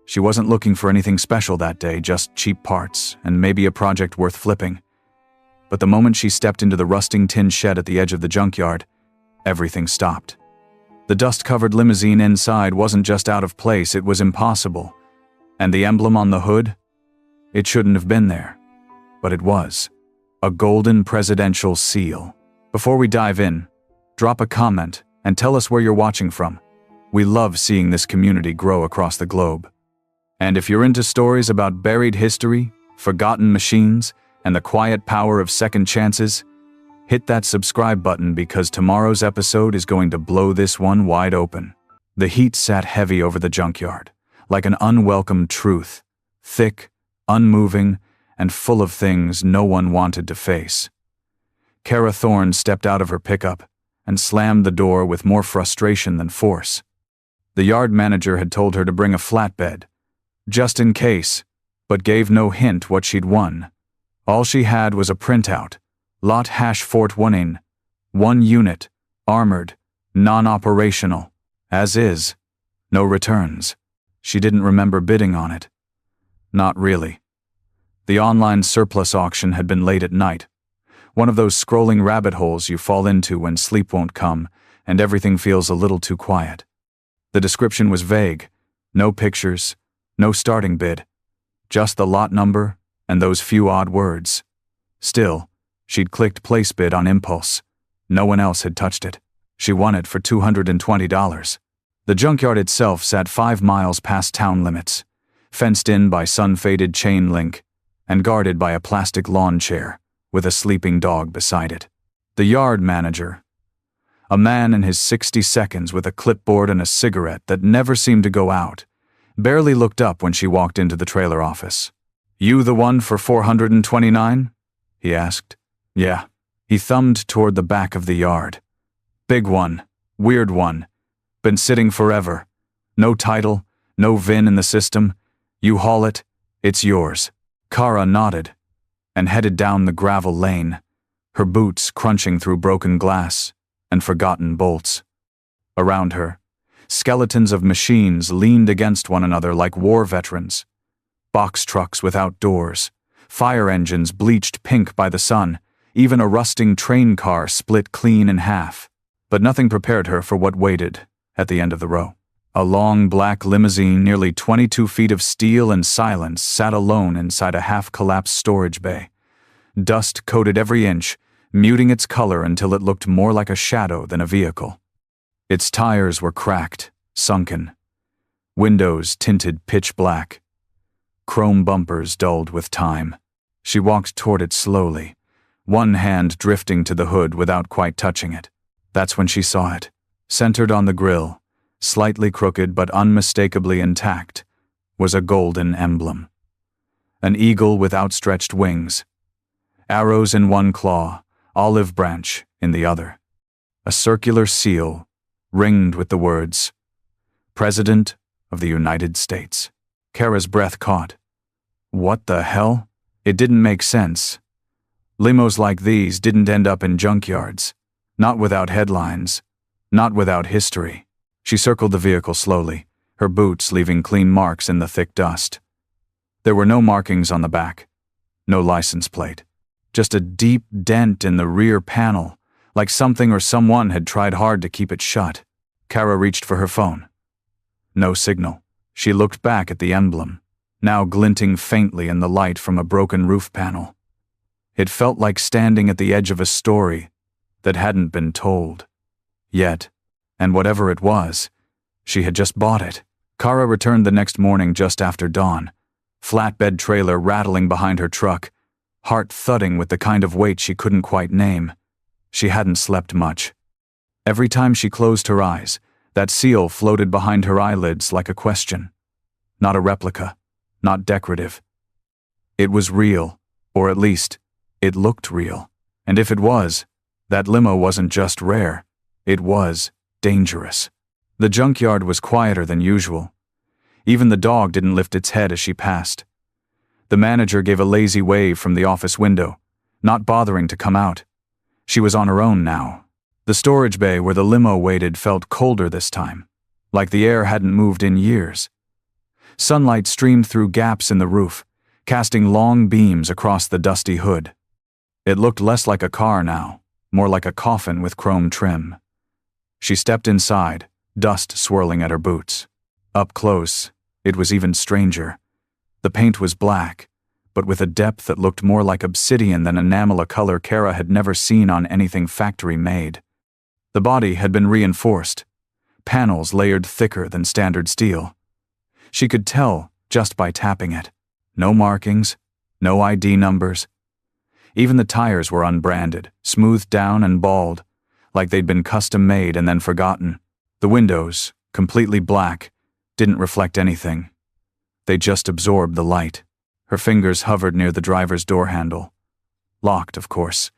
She wasn't looking for anything special that day, just cheap parts and maybe a project worth flipping. But the moment she stepped into the rusting tin shed at the edge of the junkyard, everything stopped. The dust-covered limousine inside wasn't just out of place, it was impossible. And the emblem on the hood? It shouldn't have been there. But it was. A golden presidential seal. Before we dive in, drop a comment and tell us where you're watching from. We love seeing this community grow across the globe. And if you're into stories about buried history, forgotten machines, and the quiet power of second chances, hit that subscribe button because tomorrow's episode is going to blow this one wide open. The heat sat heavy over the junkyard, like an unwelcome truth, thick, unmoving, and full of things no one wanted to face. Kara Thorne stepped out of her pickup and slammed the door with more frustration than force. The yard manager had told her to bring a flatbed, just in case, but gave no hint what she'd won. All she had was a printout, lot #Fort 1 unit, armored, non-operational, as is, no returns. She didn't remember bidding on it. Not really. The online surplus auction had been late at night, one of those scrolling rabbit holes you fall into when sleep won't come and everything feels a little too quiet. The description was vague, no pictures, no starting bid, just the lot number and those few odd words. Still, she'd clicked place bid on impulse. No one else had touched it. She won it for $220. The junkyard itself sat 5 miles past town limits, fenced in by sun-faded chain link and guarded by a plastic lawn chair with a sleeping dog beside it. The yard manager, a man in his 60 seconds with a clipboard and a cigarette that never seemed to go out, barely looked up when she walked into the trailer office. "You the one for $429?" he asked. "Yeah." He thumbed toward the back of the yard. "Big one, weird one, been sitting forever. No title, no VIN in the system. You haul it, it's yours." Kara nodded and headed down the gravel lane, her boots crunching through broken glass and forgotten bolts. Around her, skeletons of machines leaned against one another like war veterans. Box trucks without doors, fire engines bleached pink by the sun, even a rusting train car split clean in half. But nothing prepared her for what waited at the end of the row. A long black limousine, nearly 22 feet of steel and silence, sat alone inside a half-collapsed storage bay. Dust coated every inch, muting its color until it looked more like a shadow than a vehicle. Its tires were cracked, sunken. Windows tinted pitch black. Chrome bumpers dulled with time. She walked toward it slowly, one hand drifting to the hood without quite touching it. That's when she saw it. Centered on the grill, slightly crooked but unmistakably intact, was a golden emblem. An eagle with outstretched wings. Arrows in one claw, olive branch in the other. A circular seal, ringed with the words, "President of the United States." Kara's breath caught. What the hell? It didn't make sense. Limos like these didn't end up in junkyards. Not without headlines. Not without history. She circled the vehicle slowly, her boots leaving clean marks in the thick dust. There were no markings on the back. No license plate. Just a deep dent in the rear panel, like something or someone had tried hard to keep it shut. Kara reached for her phone. No signal. She looked back at the emblem, now glinting faintly in the light from a broken roof panel. It felt like standing at the edge of a story that hadn't been told yet, and whatever it was, she had just bought it. Kara returned the next morning just after dawn, flatbed trailer rattling behind her truck, heart thudding with the kind of weight she couldn't quite name. She hadn't slept much. Every time she closed her eyes, that seal floated behind her eyelids like a question. Not a replica, not decorative. It was real, or at least, it looked real. And if it was, that limo wasn't just rare, it was dangerous. The junkyard was quieter than usual. Even the dog didn't lift its head as she passed. The manager gave a lazy wave from the office window, not bothering to come out. She was on her own now. The storage bay where the limo waited felt colder this time, like the air hadn't moved in years. Sunlight streamed through gaps in the roof, casting long beams across the dusty hood. It looked less like a car now, more like a coffin with chrome trim. She stepped inside, dust swirling at her boots. Up close, it was even stranger. The paint was black, but with a depth that looked more like obsidian than enamel, a color Kara had never seen on anything factory-made. The body had been reinforced, panels layered thicker than standard steel. She could tell just by tapping it. No markings, no ID numbers. Even the tires were unbranded, smoothed down and bald, like they'd been custom-made and then forgotten. The windows, completely black, didn't reflect anything. They just absorbed the light. Her fingers hovered near the driver's door handle. Locked, of course.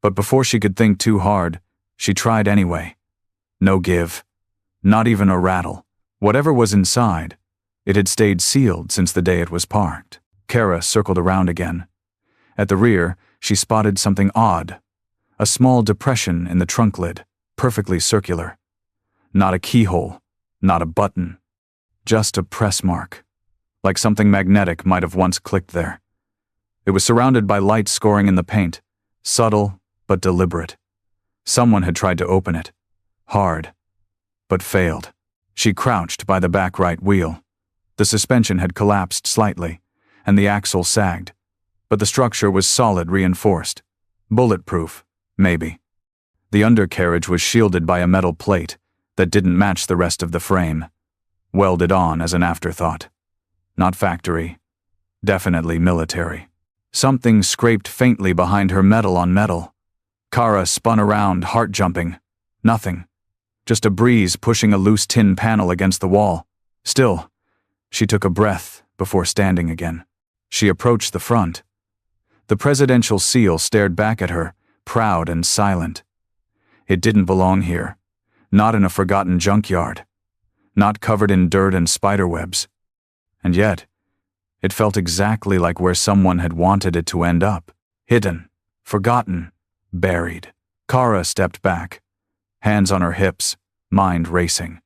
But before she could think too hard, she tried anyway. No give. Not even a rattle. Whatever was inside, it had stayed sealed since the day it was parked. Kara circled around again. At the rear, she spotted something odd. A small depression in the trunk lid, perfectly circular. Not a keyhole, not a button. Just a press mark. Like something magnetic might have once clicked there. It was surrounded by light scoring in the paint, subtle but deliberate. Someone had tried to open it. Hard. But failed. She crouched by the back right wheel. The suspension had collapsed slightly, and the axle sagged. But the structure was solid, reinforced. Bulletproof, maybe. The undercarriage was shielded by a metal plate that didn't match the rest of the frame. Welded on as an afterthought. Not factory. Definitely military. Something scraped faintly behind her, metal on metal. Kara spun around, heart jumping. Nothing. Just a breeze pushing a loose tin panel against the wall. Still, she took a breath before standing again. She approached the front. The presidential seal stared back at her, proud and silent. It didn't belong here. Not in a forgotten junkyard. Not covered in dirt and spiderwebs. And yet, it felt exactly like where someone had wanted it to end up. Hidden, forgotten, buried. Kara stepped back, hands on her hips, mind racing.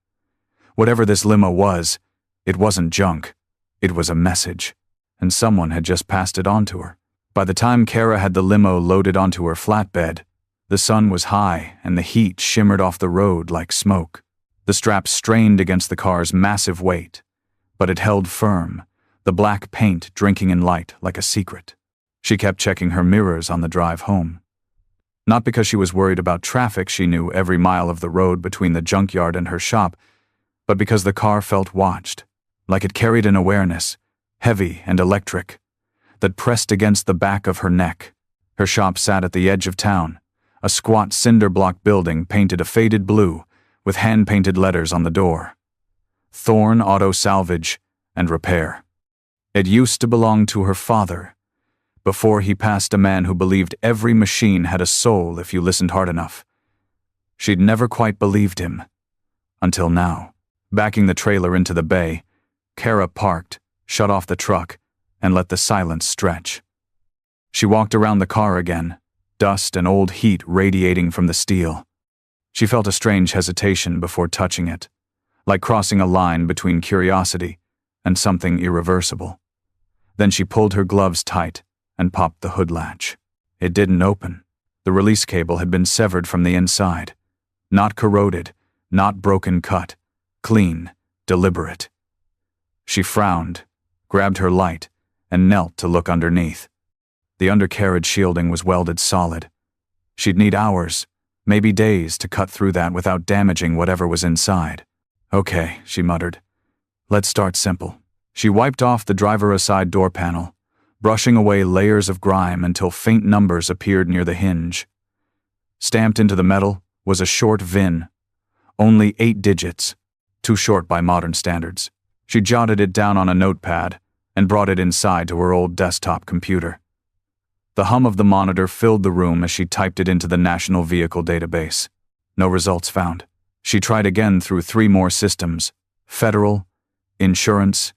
Whatever this limo was, it wasn't junk. It was a message, and someone had just passed it on to her. By the time Kara had the limo loaded onto her flatbed, the sun was high and the heat shimmered off the road like smoke. The strap strained against the car's massive weight, but it held firm, the black paint drinking in light like a secret. She kept checking her mirrors on the drive home. Not because she was worried about traffic, she knew every mile of the road between the junkyard and her shop, but because the car felt watched, like it carried an awareness, heavy and electric, that pressed against the back of her neck. Her shop sat at the edge of town, a squat cinder block building painted a faded blue with hand-painted letters on the door. Thorne Auto Salvage and Repair. It used to belong to her father, before he passed, a man who believed every machine had a soul if you listened hard enough. She'd never quite believed him. Until now. Backing the trailer into the bay, Kara parked, shut off the truck, and let the silence stretch. She walked around the car again, dust and old heat radiating from the steel. She felt a strange hesitation before touching it, like crossing a line between curiosity and something irreversible. Then she pulled her gloves tight and popped the hood latch. It didn't open. The release cable had been severed from the inside. Not corroded, not broken cut. Clean, deliberate. She frowned, grabbed her light, and knelt to look underneath. The undercarriage shielding was welded solid. She'd need hours, maybe days, to cut through that without damaging whatever was inside. Okay, she muttered. Let's start simple. She wiped off the driver-side door panel, brushing away layers of grime until faint numbers appeared near the hinge. Stamped into the metal was a short VIN, only 8 digits, too short by modern standards. She jotted it down on a notepad and brought it inside to her old desktop computer. The hum of the monitor filled the room as she typed it into the National Vehicle Database. No results found. She tried again through 3 more systems: federal, insurance,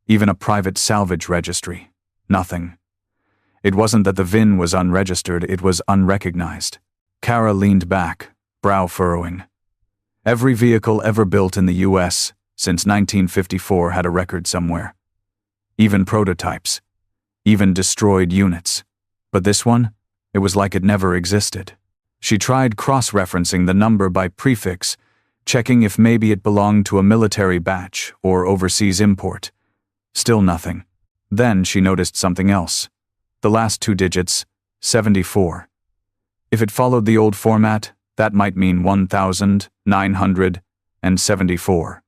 even a private salvage registry. Nothing. It wasn't that the VIN was unregistered, it was unrecognized. Kara leaned back, brow furrowing. Every vehicle ever built in the U.S., since 1954 had a record somewhere. Even prototypes. Even destroyed units. But this one, it was like it never existed. She tried cross-referencing the number by prefix, checking if maybe it belonged to a military batch or overseas import. Still nothing. Then she noticed something else. The last 2 digits, 74. If it followed the old format, that might mean 1974.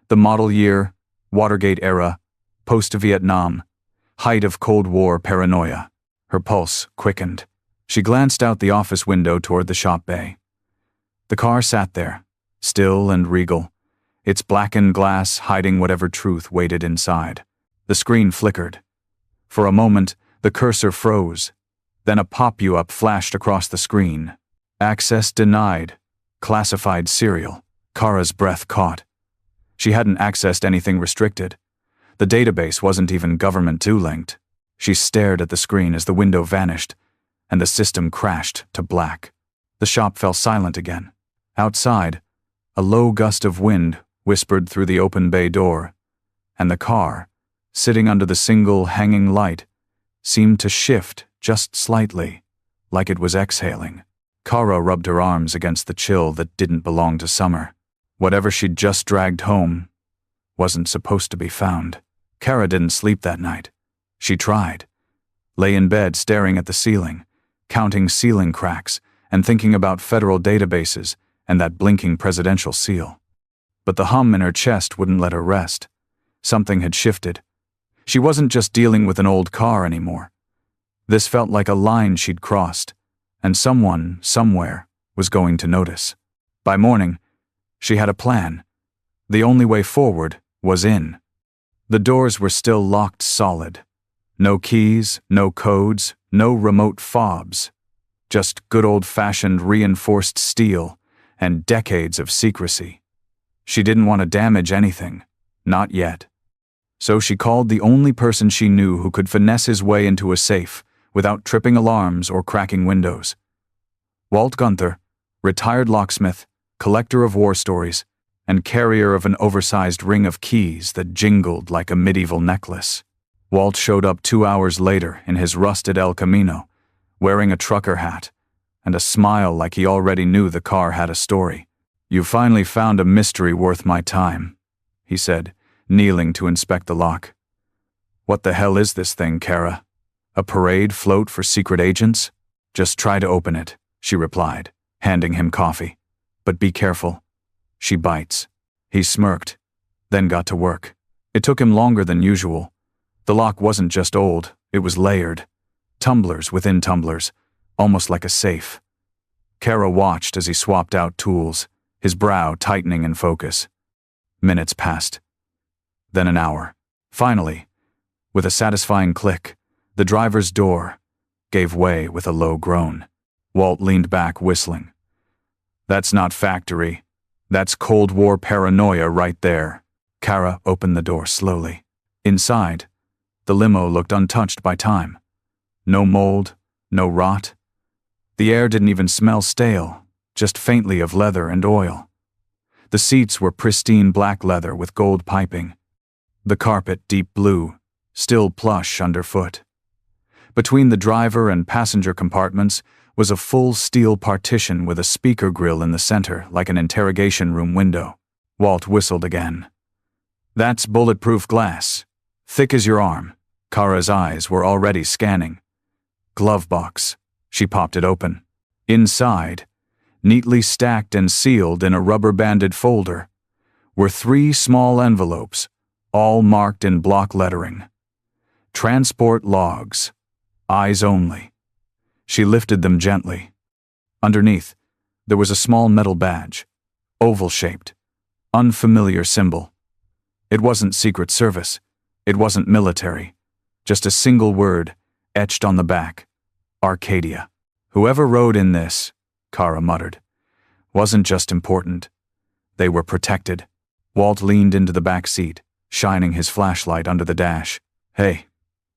The model year, Watergate era, post-Vietnam, height of Cold War paranoia. Her pulse quickened. She glanced out the office window toward the shop bay. The car sat there, still and regal, its blackened glass hiding whatever truth waited inside. The screen flickered. For a moment, the cursor froze. Then a pop-up flashed across the screen. Access denied. Classified serial. Kara's breath caught. She hadn't accessed anything restricted. The database wasn't even government linked. She stared at the screen as the window vanished, and the system crashed to black. The shop fell silent again. Outside, a low gust of wind whispered through the open bay door, and the car, sitting under the single hanging light, seemed to shift just slightly, like it was exhaling. Kara rubbed her arms against the chill that didn't belong to summer. Whatever she'd just dragged home wasn't supposed to be found. Kara didn't sleep that night. She tried. Lay in bed staring at the ceiling, counting ceiling cracks, and thinking about federal databases and that blinking presidential seal. But the hum in her chest wouldn't let her rest. Something had shifted. She wasn't just dealing with an old car anymore. This felt like a line she'd crossed, and someone, somewhere, was going to notice. By morning, she had a plan. The only way forward was in. The doors were still locked solid. No keys, no codes, no remote fobs. Just good old-fashioned reinforced steel and decades of secrecy. She didn't want to damage anything. Not yet. So she called the only person she knew who could finesse his way into a safe without tripping alarms or cracking windows. Walt Gunther, retired locksmith, collector of war stories, and carrier of an oversized ring of keys that jingled like a medieval necklace. Walt showed up 2 hours later in his rusted El Camino, wearing a trucker hat, and a smile like he already knew the car had a story. "You finally found a mystery worth my time," he said, kneeling to inspect the lock. "What the hell is this thing, Kara? A parade float for secret agents?" "Just try to open it," she replied, handing him coffee. "But be careful. She bites." He smirked, then got to work. It took him longer than usual. The lock wasn't just old, it was layered. Tumblers within tumblers, almost like a safe. Kara watched as he swapped out tools, his brow tightening in focus. Minutes passed. Then an hour. Finally, with a satisfying click, the driver's door gave way with a low groan. Walt leaned back, whistling. "That's not factory. That's Cold War paranoia right there." Kara opened the door slowly. Inside, the limo looked untouched by time. No mold, no rot. The air didn't even smell stale, just faintly of leather and oil. The seats were pristine black leather with gold piping. The carpet deep blue, still plush underfoot. Between the driver and passenger compartments was a full steel partition with a speaker grill in the center like an interrogation room window. Walt whistled again. "That's bulletproof glass. Thick as your arm." Kara's eyes were already scanning. Glove box. She popped it open. Inside, neatly stacked and sealed in a rubber-banded folder, were 3 small envelopes, all marked in block lettering. Transport logs. Eyes only. She lifted them gently. Underneath, there was a small metal badge, oval-shaped, unfamiliar symbol. It wasn't Secret Service. It wasn't military. Just a single word, etched on the back. Arcadia. Whoever rode in this, Kara muttered, wasn't just important. They were protected. Walt leaned into the back seat, shining his flashlight under the dash. "Hey,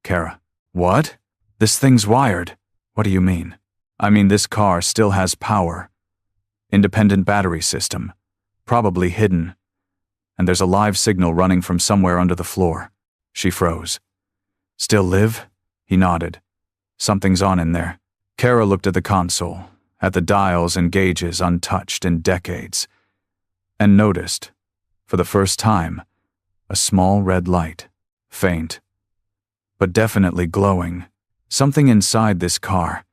Kara." "What?" "This thing's wired." "What do you mean?" "I mean this car still has power. Independent battery system. Probably hidden. and there's a live signal running from somewhere under the floor. She froze. Still live? He nodded. Something's on in there. Kara looked at the console, at the dials and gauges untouched in decades, and noticed, for the first time, a small red light, faint, but definitely glowing. Something inside this car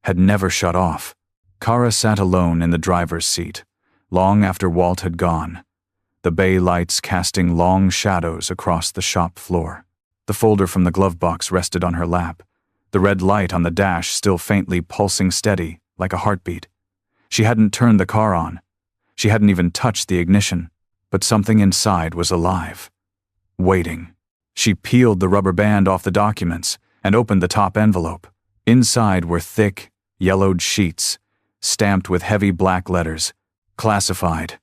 had never shut off. Kara sat alone in the driver's seat, long after Walt had gone, the bay lights casting long shadows across the shop floor. The folder from the glove box rested on her lap, the red light on the dash still faintly pulsing steady, like a heartbeat. She hadn't turned the car on. She hadn't even touched the ignition, but something inside was alive, waiting. She peeled the rubber band off the documents and opened the top envelope. Inside were thick, yellowed sheets, stamped with heavy black letters, classified,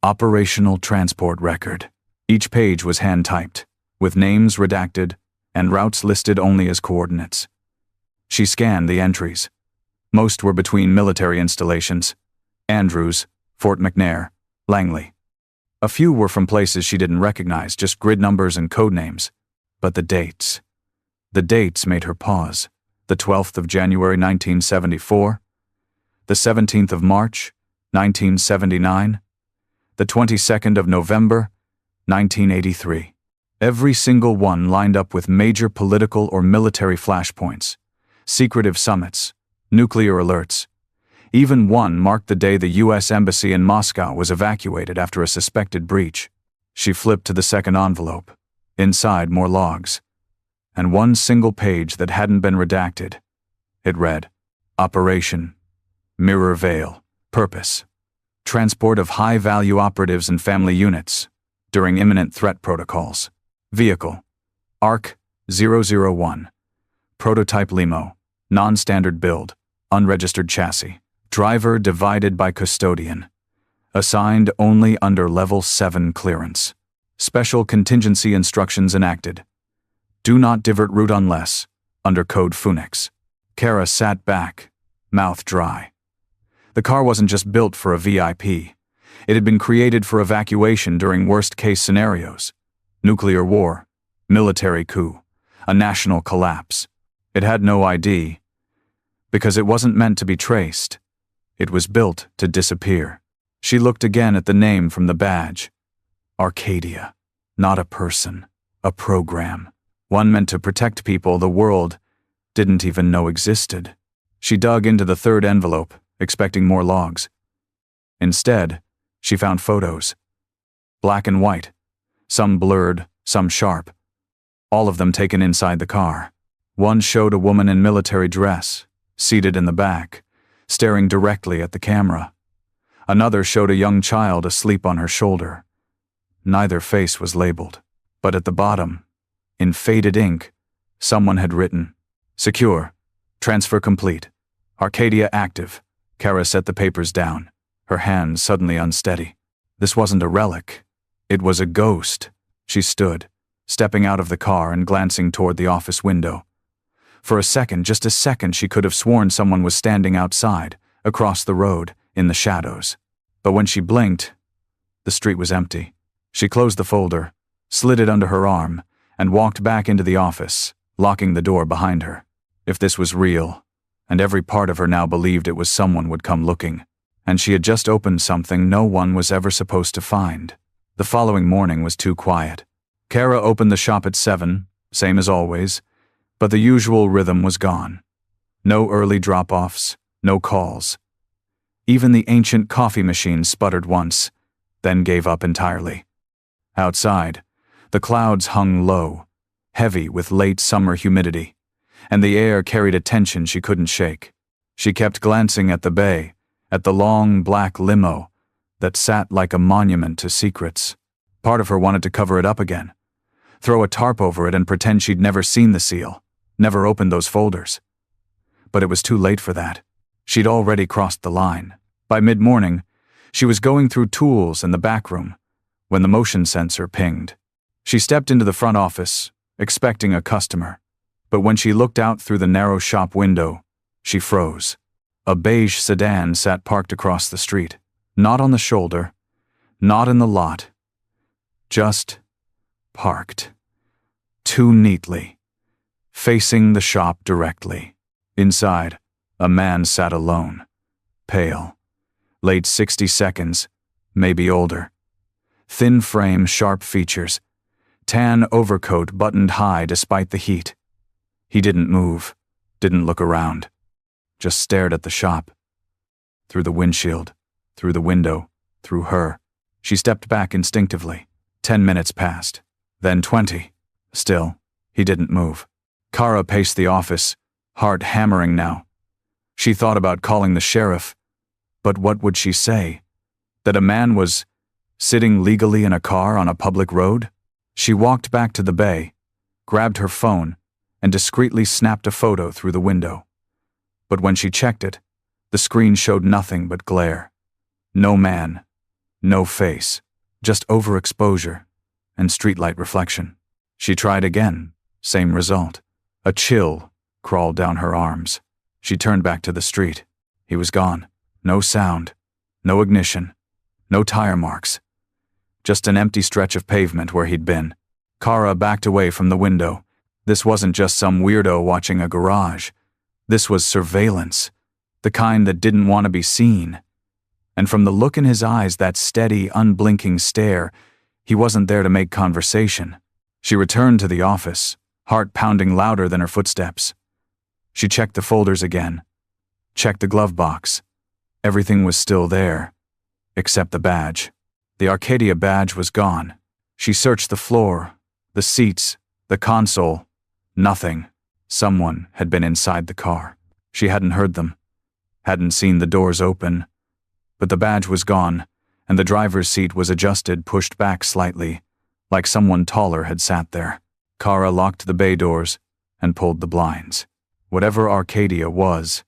Operational Transport Record. Each page was hand-typed, with names redacted and routes listed only as coordinates. She scanned the entries. Most were between military installations: Andrews, Fort McNair, Langley. A few were from places she didn't recognize, just grid numbers and code names. But the dates made her pause. The 12th of January 1974, the 17th of March 1979, the 22nd of November 1983. Every single one lined up with major political or military flashpoints, secretive summits, nuclear alerts. Even one marked the day the U.S. Embassy in Moscow was evacuated after a suspected breach. She flipped to the second envelope. Inside, more logs, and one single page that hadn't been redacted. It read, Operation Mirror Veil. Purpose: transport of high-value operatives and family units during imminent threat protocols. Vehicle: ARC 001. Prototype limo. Non-standard build. Unregistered chassis. Driver divided by custodian. Assigned only under Level 7 clearance. Special contingency instructions enacted. Do not divert route unless, under Code Phoenix. Kara sat back, mouth dry. The car wasn't just built for a VIP. It had been created for evacuation during worst-case scenarios. Nuclear war, military coup, a national collapse. It had no ID, because it wasn't meant to be traced. It was built to disappear. She looked again at the name from the badge. Arcadia. Not a person, a program. One meant to protect people the world didn't even know existed. She dug into the third envelope, expecting more logs. Instead, she found photos. Black and white. Some blurred, some sharp. All of them taken inside the car. One showed a woman in military dress, seated in the back, staring directly at the camera. Another showed a young child asleep on her shoulder. Neither face was labeled, but at the bottom, in faded ink, someone had written, Secure. Transfer complete. Arcadia active. Kara set the papers down, her hands suddenly unsteady. This wasn't a relic. It was a ghost. She stood, stepping out of the car and glancing toward the office window. For a second, just a second, she could have sworn someone was standing outside, across the road, in the shadows. But when she blinked, the street was empty. She closed the folder, slid it under her arm, and walked back into the office, locking the door behind her. If this was real, and every part of her now believed it was, someone would come looking, and she had just opened something no one was ever supposed to find. The following morning was too quiet. Kara opened the shop at 7, same as always, but the usual rhythm was gone. No early drop-offs, no calls. Even the ancient coffee machine sputtered once, then gave up entirely. Outside, the clouds hung low, heavy with late summer humidity, and the air carried a tension she couldn't shake. She kept glancing at the bay, at the long black limo that sat like a monument to secrets. Part of her wanted to cover it up again, throw a tarp over it and pretend she'd never seen the seal, never opened those folders. But it was too late for that. She'd already crossed the line. By mid-morning, she was going through tools in the back room when the motion sensor pinged. She stepped into the front office, expecting a customer, but when she looked out through the narrow shop window, she froze. A beige sedan sat parked across the street, not on the shoulder, not in the lot, Just parked. Too neatly. Facing the shop directly. Inside, a man sat alone. Pale. Late 60 seconds, maybe older. Thin frame, sharp features. Tan overcoat buttoned high despite the heat. He didn't move, didn't look around. Just stared at the shop. Through the windshield, through the window, through her. She stepped back instinctively. 10 minutes passed. Then 20. Still, he didn't move. Kara paced the office, heart hammering now. She thought about calling the sheriff, but what would she say? That a man was sitting legally in a car on a public road? She walked back to the bay, grabbed her phone, and discreetly snapped a photo through the window. But when she checked it, the screen showed nothing but glare. No man, no face, just overexposure and streetlight reflection. She tried again, same result. A chill crawled down her arms. She turned back to the street. He was gone. No sound, no ignition, no tire marks. Just an empty stretch of pavement where he'd been. Kara backed away from the window. This wasn't just some weirdo watching a garage. This was surveillance, the kind that didn't want to be seen. And from the look in his eyes, that steady, unblinking stare, he wasn't there to make conversation. She returned to the office, heart pounding louder than her footsteps. She checked the folders again, checked the glove box. Everything was still there, except the badge. The Arcadia badge was gone. She searched the floor, the seats, the console. Nothing. Someone had been inside the car. She hadn't heard them, hadn't seen the doors open. But the badge was gone, and the driver's seat was adjusted, pushed back slightly, like someone taller had sat there. Kara locked the bay doors and pulled the blinds. Whatever Arcadia was,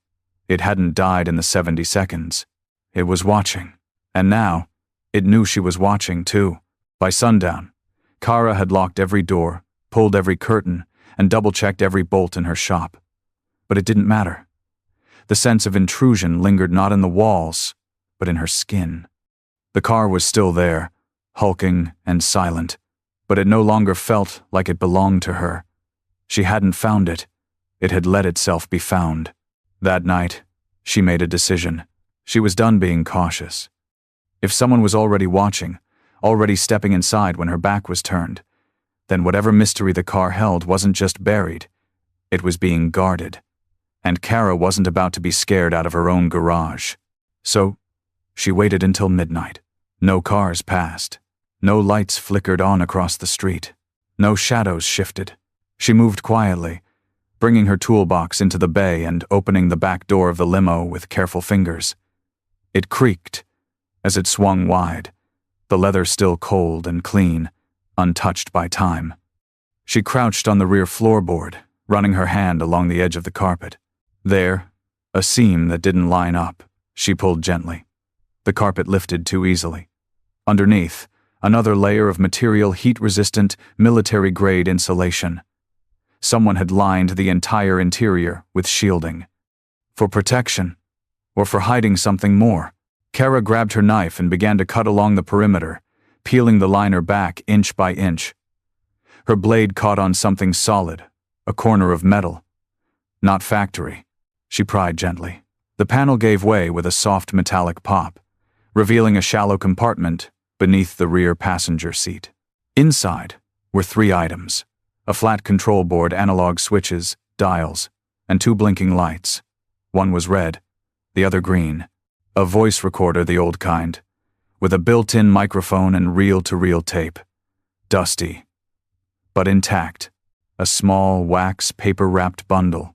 it hadn't died in the 70 seconds. It was watching. And now, it knew she was watching too. By sundown, Kara had locked every door, pulled every curtain, and double-checked every bolt in her shop. But it didn't matter. The sense of intrusion lingered not in the walls, but in her skin. The car was still there, hulking and silent, but it no longer felt like it belonged to her. She hadn't found it. It had let itself be found. That night, she made a decision. She was done being cautious. If someone was already watching, already stepping inside when her back was turned, then whatever mystery the car held wasn't just buried, it was being guarded. And Kara wasn't about to be scared out of her own garage. So, she waited until midnight. No cars passed. No lights flickered on across the street. No shadows shifted. She moved quietly, bringing her toolbox into the bay and opening the back door of the limo with careful fingers. It creaked as it swung wide, the leather still cold and clean, untouched by time. She crouched on the rear floorboard, running her hand along the edge of the carpet. There, a seam that didn't line up, she pulled gently. The carpet lifted too easily. Underneath, another layer of material heat-resistant, military-grade insulation. Someone had lined the entire interior with shielding. For protection, or for hiding something more. Kara grabbed her knife and began to cut along the perimeter, peeling the liner back inch by inch. Her blade caught on something solid, a corner of metal. Not factory, she pried gently. The panel gave way with a soft metallic pop, revealing a shallow compartment beneath the rear passenger seat. Inside were 3 items: a flat control board, analog switches, dials, and 2 blinking lights. One was red, the other green. A voice recorder, the old kind, with a built-in microphone and reel-to-reel tape. Dusty, but intact. A small, wax, paper-wrapped bundle.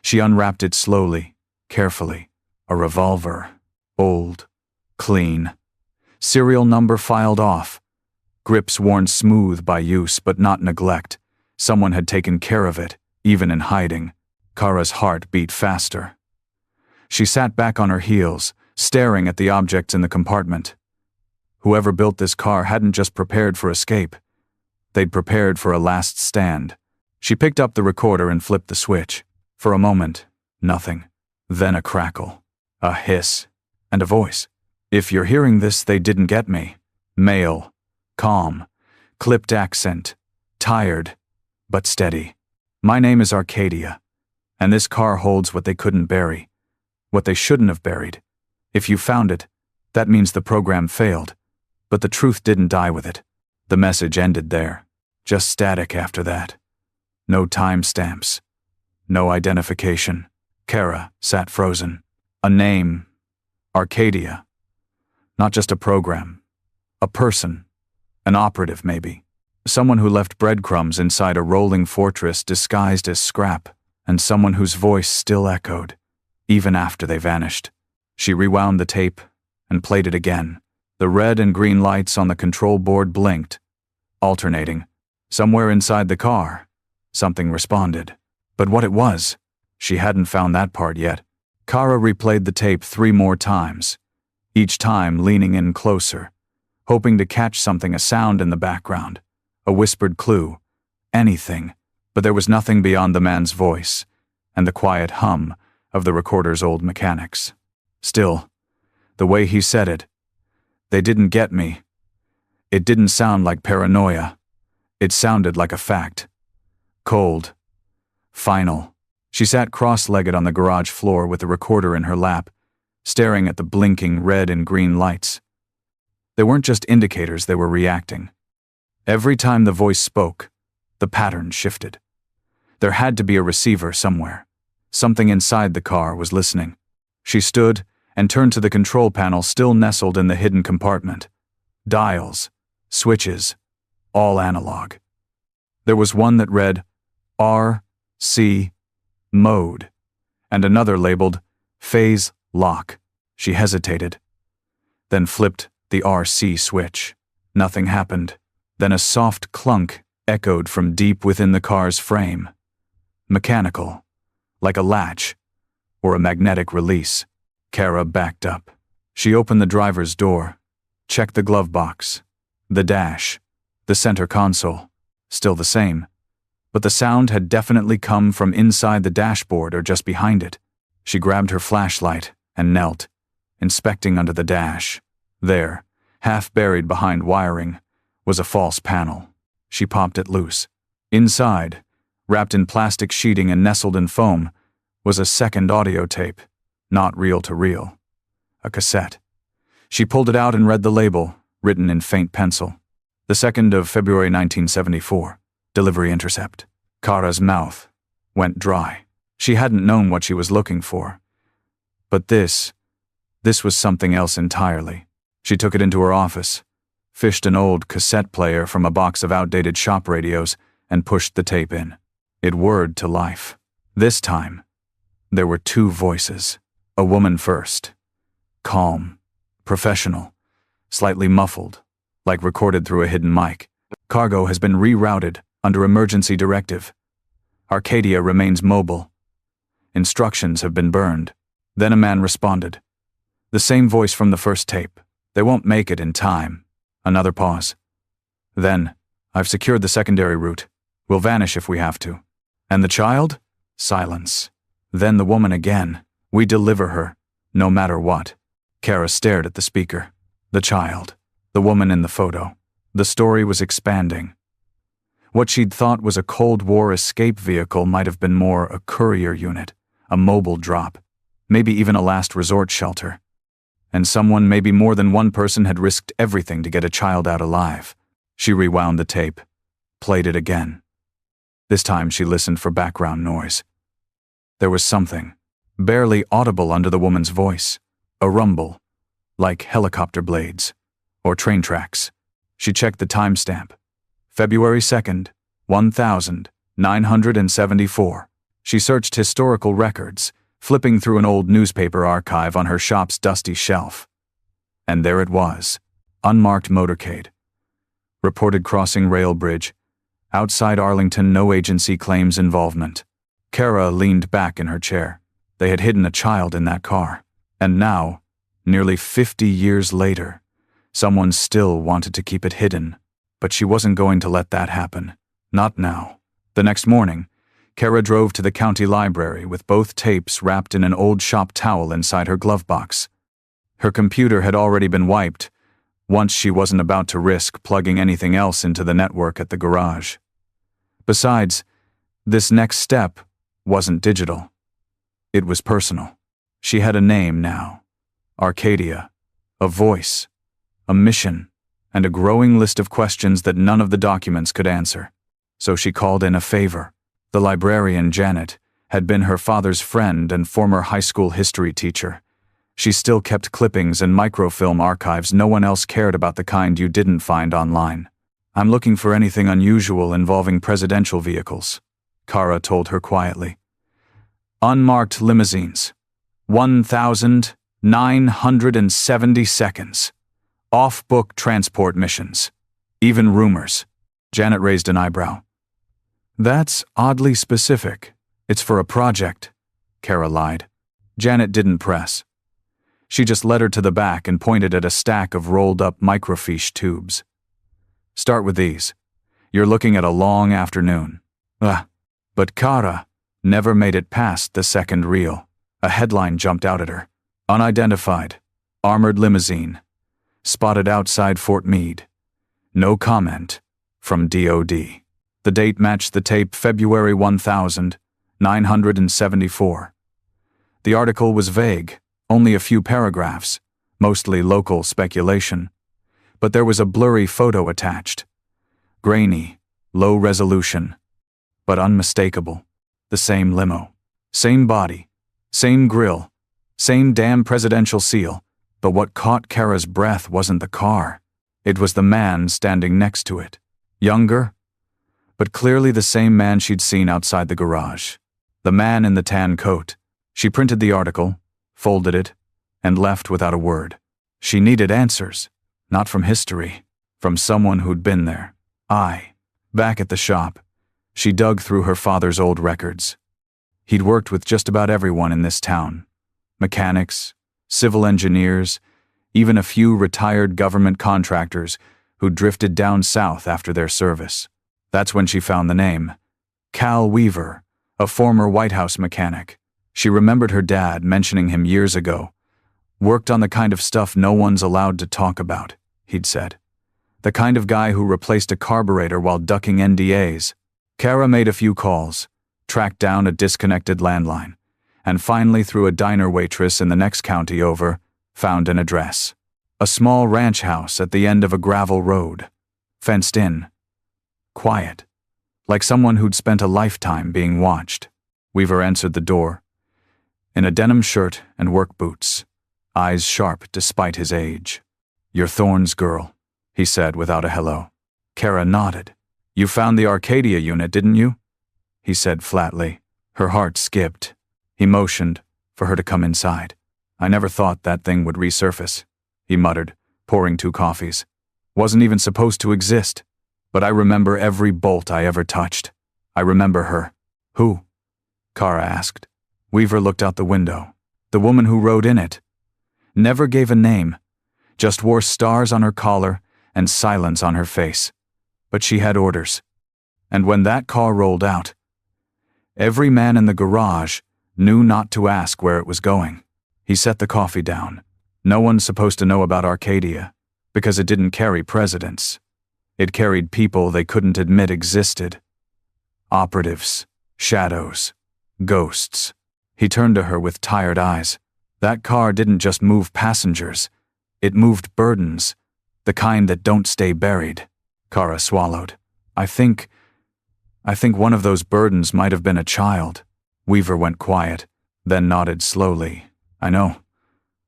She unwrapped it slowly, carefully. A revolver. Old. Clean. Serial number filed off. Grips worn smooth by use, but not neglect. Someone had taken care of it, even in hiding. Kara's heart beat faster. She sat back on her heels, staring at the objects in the compartment. Whoever built this car hadn't just prepared for escape. They'd prepared for a last stand. She picked up the recorder and flipped the switch. For a moment, nothing. Then a crackle, a hiss, and a voice. "If you're hearing this, they didn't get me." Male, calm, Clipped accent, tired, but steady. "My name is Arcadia, and this car holds what they couldn't bury, what they shouldn't have buried. If you found it, that means the program failed, but the truth didn't die with it." The message ended there, just static after that. No timestamps, no identification. Kara sat frozen. A name, Arcadia. Not just a program, a person, an operative maybe. Someone who left breadcrumbs inside a rolling fortress disguised as scrap, and someone whose voice still echoed, even after they vanished. She rewound the tape and played it again. The red and green lights on the control board blinked, alternating. Somewhere inside the car, something responded. But what it was, she hadn't found that part yet. Kara replayed the tape 3 more times, each time leaning in closer, hoping to catch something, a sound in the background, a whispered clue, anything. But there was nothing beyond the man's voice and the quiet hum of the recorder's old mechanics. Still, the way he said it, "They didn't get me." It didn't sound like paranoia. It sounded like a fact. Cold. Final. She sat cross-legged on the garage floor with the recorder in her lap, staring at the blinking red and green lights. They weren't just indicators, they were reacting. Every time the voice spoke, the pattern shifted. There had to be a receiver somewhere. Something inside the car was listening. She stood and turned to the control panel still nestled in the hidden compartment. Dials, switches, all analog. There was one that read RC mode, and another labeled phase lock. She hesitated, then flipped the RC switch. Nothing happened. Then a soft clunk echoed from deep within the car's frame. Mechanical, like a latch or a magnetic release. Kara backed up. She opened the driver's door, checked the glove box, the dash, the center console, still the same. But the sound had definitely come from inside the dashboard or just behind it. She grabbed her flashlight and knelt, inspecting under the dash. There, half buried behind wiring, was a false panel. She popped it loose. Inside, wrapped in plastic sheeting and nestled in foam, was a second audio tape, not reel-to-reel. A cassette. She pulled it out and read the label, written in faint pencil. The 2nd of February 1974. Delivery intercept. Kara's mouth went dry. She hadn't known what she was looking for. But this was something else entirely. She took it into her office, fished an old cassette player from a box of outdated shop radios, and pushed the tape in. It whirred to life. This time, there were 2 voices. A woman first. Calm, professional, slightly muffled, like recorded through a hidden mic. "Cargo has been rerouted under emergency directive. Arcadia remains mobile. Instructions have been burned." Then a man responded. The same voice from the first tape. "They won't make it in time." Another pause. Then, "I've secured the secondary route. We'll vanish if we have to." "And the child?" Silence. Then the woman again. "We deliver her, no matter what." Kara stared at the speaker. The child. The woman in the photo. The story was expanding. What she'd thought was a Cold War escape vehicle might have been more a courier unit, a mobile drop, maybe even a last resort shelter. And someone, maybe more than one person, had risked everything to get a child out alive. She rewound the tape, played it again. This time she listened for background noise. There was something, barely audible under the woman's voice, a rumble, like helicopter blades, or train tracks. She checked the timestamp. February 2nd, 1974. She searched historical records, flipping through an old newspaper archive on her shop's dusty shelf. And there it was, unmarked motorcade. Reported crossing rail bridge. Outside Arlington, no agency claims involvement. Kara leaned back in her chair. They had hidden a child in that car. And now, nearly 50 years later, someone still wanted to keep it hidden. But she wasn't going to let that happen. Not now. The next morning, Kara drove to the county library with both tapes wrapped in an old shop towel inside her glove box. Her computer had already been wiped, Once she wasn't about to risk plugging anything else into the network at the garage. Besides, this next step wasn't digital. It was personal. She had a name now. Arcadia. A voice. A mission. And a growing list of questions that none of the documents could answer. So she called in a favor. The librarian, Janet, had been her father's friend and former high school history teacher. She still kept clippings and microfilm archives no one else cared about, the kind you didn't find online. "I'm looking for anything unusual involving presidential vehicles," Kara told her quietly. "Unmarked limousines. 1,970 seconds. Off-book transport missions. Even rumors." Janet raised an eyebrow. "That's oddly specific. It's for a project," Kara lied. Janet didn't press. She just led her to the back and pointed at a stack of rolled-up microfiche tubes. "Start with these. You're looking at a long afternoon." But Kara never made it past the second reel. A headline jumped out at her. "Unidentified. Armored limousine. Spotted outside Fort Meade. No comment. From DOD." The date matched the tape, February 1974. The article was vague, only a few paragraphs, mostly local speculation. But there was a blurry photo attached. Grainy, low resolution, but unmistakable. The same limo. Same body. Same grille. Same damn presidential seal. But what caught Kara's breath wasn't the car. It was the man standing next to it. Younger, but clearly the same man she'd seen outside the garage. The man in the tan coat. She printed the article, folded it, and left without a word. She needed answers, not from history, from someone who'd been there. Back at the shop, she dug through her father's old records. He'd worked with just about everyone in this town. Mechanics, civil engineers, even a few retired government contractors who drifted down south after their service. That's when she found the name. Cal Weaver, a former White House mechanic. She remembered her dad mentioning him years ago. "Worked on the kind of stuff no one's allowed to talk about," he'd said. "The kind of guy who replaced a carburetor while ducking NDAs." Kara made a few calls, tracked down a disconnected landline, and finally, through a diner waitress in the next county over, found an address. A small ranch house at the end of a gravel road. Fenced in. Quiet. Like someone who'd spent a lifetime being watched. Weaver answered the door. In a denim shirt and work boots. Eyes sharp despite his age. "You're Thorne's girl," he said without a hello. Kara nodded. "You found the Arcadia unit, didn't you?" he said flatly. Her heart skipped. He motioned for her to come inside. "I never thought that thing would resurface," he muttered, pouring 2 coffees. "Wasn't even supposed to exist. But I remember every bolt I ever touched. I remember her." "Who?" Kara asked. Weaver looked out the window. "The woman who rode in it. Never gave a name. Just wore stars on her collar and silence on her face. But she had orders. And when that car rolled out, every man in the garage knew not to ask where it was going." He set the coffee down. "No one's supposed to know about Arcadia, because it didn't carry presidents. It carried people they couldn't admit existed. Operatives, shadows, ghosts." He turned to her with tired eyes. "That car didn't just move passengers. It moved burdens, the kind that don't stay buried." Kara swallowed. I think one of those burdens might have been a child." Weaver went quiet, then nodded slowly. "I know.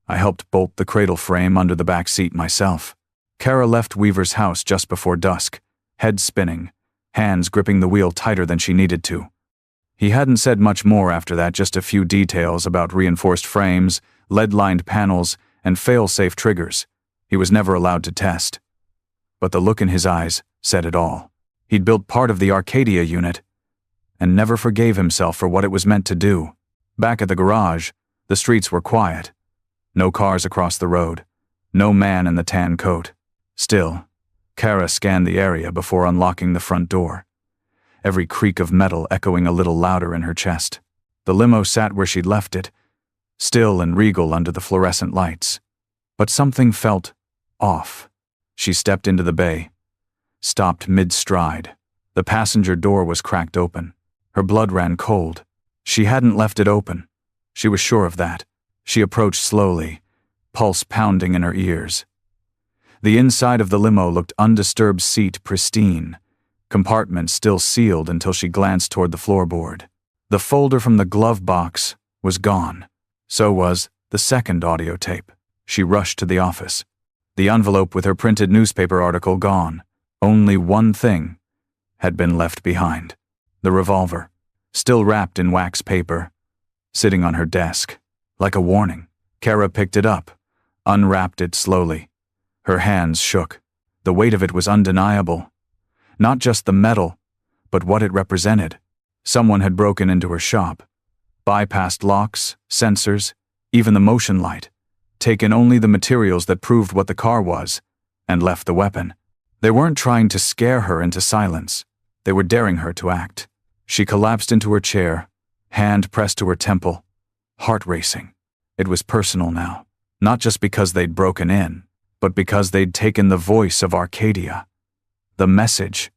I helped bolt the cradle frame under the back seat myself." Kara left Weaver's house just before dusk, head spinning, hands gripping the wheel tighter than she needed to. He hadn't said much more after that, just a few details about reinforced frames, lead-lined panels, and fail-safe triggers. He was never allowed to test. But the look in his eyes said it all. He'd built part of the Arcadia unit, and never forgave himself for what it was meant to do. Back at the garage, the streets were quiet. No cars across the road. No man in the tan coat. Still, Kara scanned the area before unlocking the front door. Every creak of metal echoing a little louder in her chest. The limo sat where she'd left it, still and regal under the fluorescent lights. But something felt off. She stepped into the bay, stopped mid-stride. The passenger door was cracked open. Her blood ran cold. She hadn't left it open. She was sure of that. She approached slowly, pulse pounding in her ears. The inside of the limo looked undisturbed, seat pristine, compartment still sealed until she glanced toward the floorboard. The folder from the glove box was gone. So was the second audio tape. She rushed to the office. The envelope with her printed newspaper article gone. Only one thing had been left behind. The revolver, still wrapped in wax paper, sitting on her desk. Like a warning, Kara picked it up, unwrapped it slowly. Her hands shook. The weight of it was undeniable. Not just the metal, but what it represented. Someone had broken into her shop, bypassed locks, sensors, even the motion light, taken only the materials that proved what the car was, and left the weapon. They weren't trying to scare her into silence. They were daring her to act. She collapsed into her chair, hand pressed to her temple, heart racing. It was personal now, not just because they'd broken in, but because they'd taken the voice of Arcadia, the message,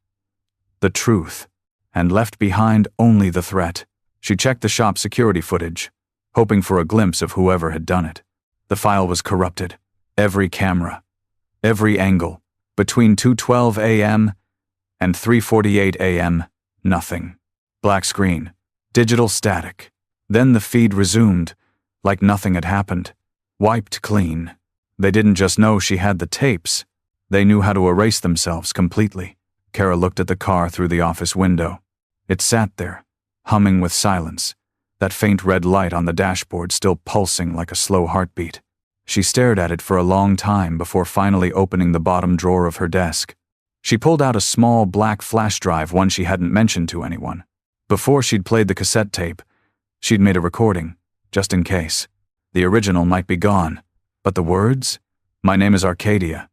the truth, and left behind only the threat. She checked the shop security footage, hoping for a glimpse of whoever had done it. The file was corrupted. Every camera, every angle. Between 2:12 a.m. and 3:48 a.m., nothing. Black screen, digital static. Then the feed resumed, like nothing had happened. Wiped clean. They didn't just know she had the tapes. They knew how to erase themselves completely. Kara looked at the car through the office window. It sat there, humming with silence, that faint red light on the dashboard still pulsing like a slow heartbeat. She stared at it for a long time before finally opening the bottom drawer of her desk. She pulled out a small black flash drive, one she hadn't mentioned to anyone. Before she'd played the cassette tape, she'd made a recording, just in case. The original might be gone, but the words? My name is Arcadia,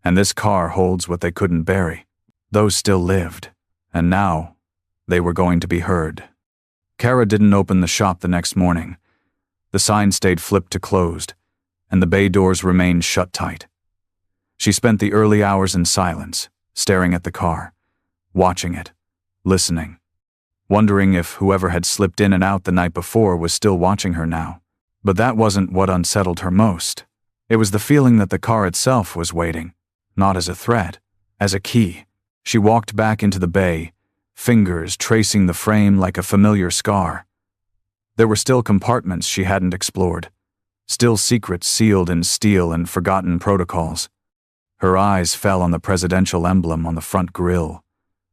and this car holds what they couldn't bury. Those still lived, and now they were going to be heard. Kara didn't open the shop the next morning. The sign stayed flipped to closed, and the bay doors remained shut tight. She spent the early hours in silence, staring at the car, watching it, listening, wondering if whoever had slipped in and out the night before was still watching her now. But that wasn't what unsettled her most. It was the feeling that the car itself was waiting, not as a threat, as a key. She walked back into the bay, fingers tracing the frame like a familiar scar. There were still compartments she hadn't explored, still secrets sealed in steel and forgotten protocols. Her eyes fell on the presidential emblem on the front grille,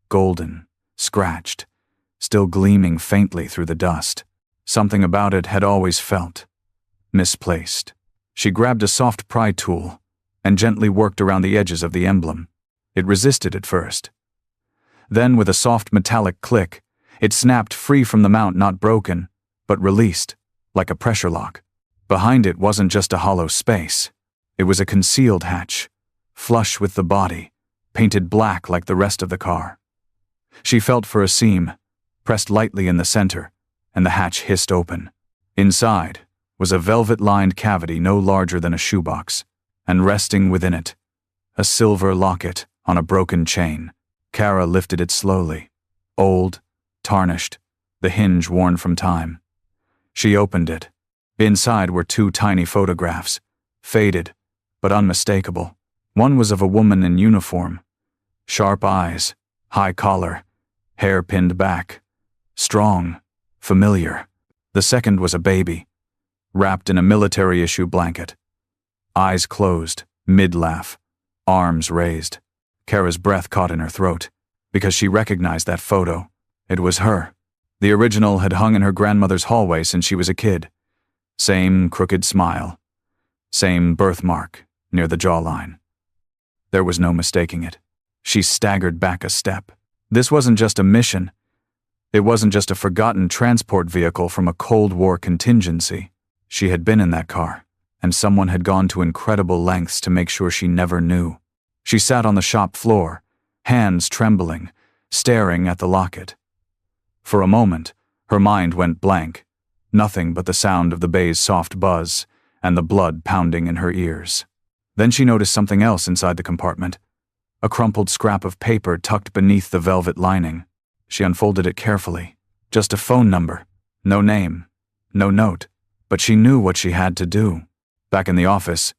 golden, scratched, still gleaming faintly through the dust. Something about it had always felt misplaced. She grabbed a soft pry tool and gently worked around the edges of the emblem. It resisted at first. Then, with a soft metallic click, it snapped free from the mount, not broken, but released, like a pressure lock. Behind it wasn't just a hollow space. It was a concealed hatch, flush with the body, painted black like the rest of the car. She felt for a seam, pressed lightly in the center, and the hatch hissed open. Inside was a velvet-lined cavity no larger than a shoebox, and resting within it, a silver locket on a broken chain. Kara lifted it slowly, old, tarnished, the hinge worn from time. She opened it. Inside were two tiny photographs, faded, but unmistakable. One was of a woman in uniform, sharp eyes, high collar, hair pinned back, strong, familiar. The second was a baby, wrapped in a military-issue blanket, eyes closed, mid-laugh, arms raised. Kara's breath caught in her throat, because she recognized that photo. It was her. The original had hung in her grandmother's hallway since she was a kid. Same crooked smile, same birthmark near the jawline. There was no mistaking it. She staggered back a step. This wasn't just a mission. It wasn't just a forgotten transport vehicle from a Cold War contingency. She had been in that car, and someone had gone to incredible lengths to make sure she never knew. She sat on the shop floor, hands trembling, staring at the locket. For a moment, her mind went blank, nothing but the sound of the bay's soft buzz and the blood pounding in her ears. Then she noticed something else inside the compartment. A crumpled scrap of paper tucked beneath the velvet lining. She unfolded it carefully. Just a phone number. No name. No note. But she knew what she had to do. Back in the office,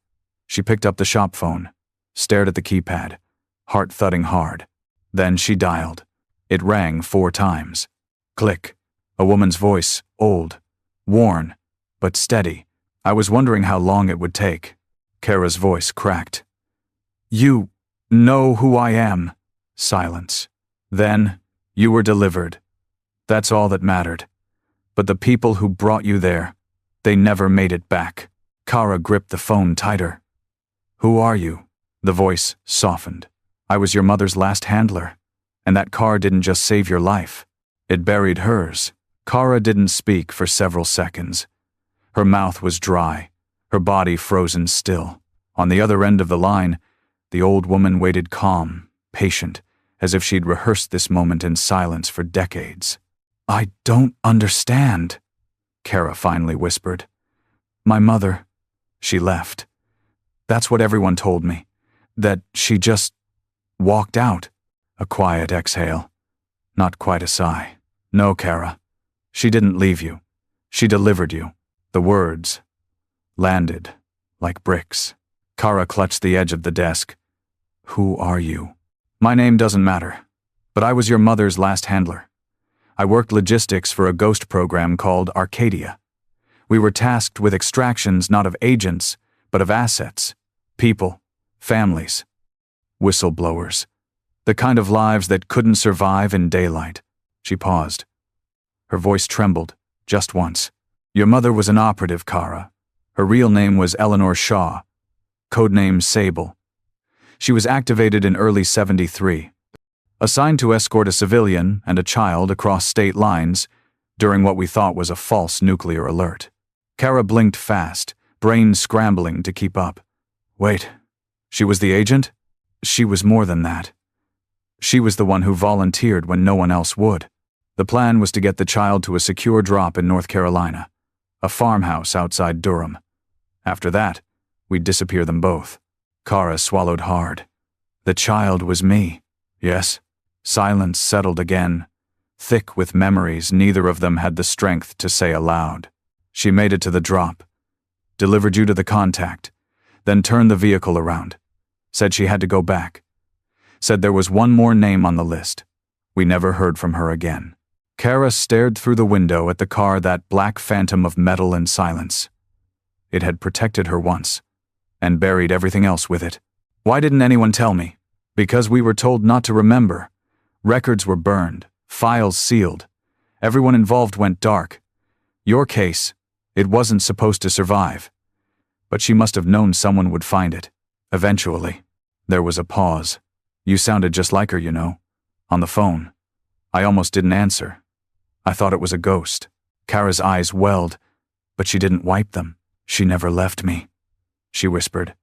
she picked up the shop phone, stared at the keypad, heart thudding hard. Then she dialed. It rang 4 times. Click. A woman's voice, old, worn, but steady. I was wondering how long it would take. Kara's voice cracked. You know who I am. Silence. Then, you were delivered. That's all that mattered. But the people who brought you there, they never made it back. Kara gripped the phone tighter. Who are you? The voice softened. I was your mother's last handler. And that car didn't just save your life. It buried hers. Kara didn't speak for several seconds. Her mouth was dry, her body frozen still. On the other end of the line, the old woman waited calm, patient, as if she'd rehearsed this moment in silence for decades. I don't understand, Kara finally whispered. My mother, she left. That's what everyone told me, that she just walked out. A quiet exhale, not quite a sigh. No, Kara, she didn't leave you. She delivered you. The words landed like bricks. Kara clutched the edge of the desk. Who are you? My name doesn't matter, but I was your mother's last handler. I worked logistics for a ghost program called Arcadia. We were tasked with extractions not of agents, but of assets, people, families, whistleblowers, the kind of lives that couldn't survive in daylight. She paused. Her voice trembled, just once. Your mother was an operative, Kara. Her real name was Eleanor Shaw, codename Sable. She was activated in early '73, assigned to escort a civilian and a child across state lines during what we thought was a false nuclear alert. Kara blinked fast, brain scrambling to keep up. Wait, she was the agent? She was more than that. She was the one who volunteered when no one else would. The plan was to get the child to a secure drop in North Carolina, a farmhouse outside Durham. After that, we'd disappear them both. Kara swallowed hard. The child was me. Yes. Silence settled again, thick with memories neither of them had the strength to say aloud. She made it to the drop, delivered you to the contact, then turned the vehicle around, said she had to go back, said there was one more name on the list. We never heard from her again. Kara stared through the window at the car, that black phantom of metal and silence. It had protected her once, and buried everything else with it. Why didn't anyone tell me? Because we were told not to remember. Records were burned, files sealed. Everyone involved went dark. Your case, it wasn't supposed to survive. But she must have known someone would find it. Eventually. There was a pause. You sounded just like her, you know. On the phone. I almost didn't answer. I thought it was a ghost. Kara's eyes welled, but she didn't wipe them. She never left me, she whispered.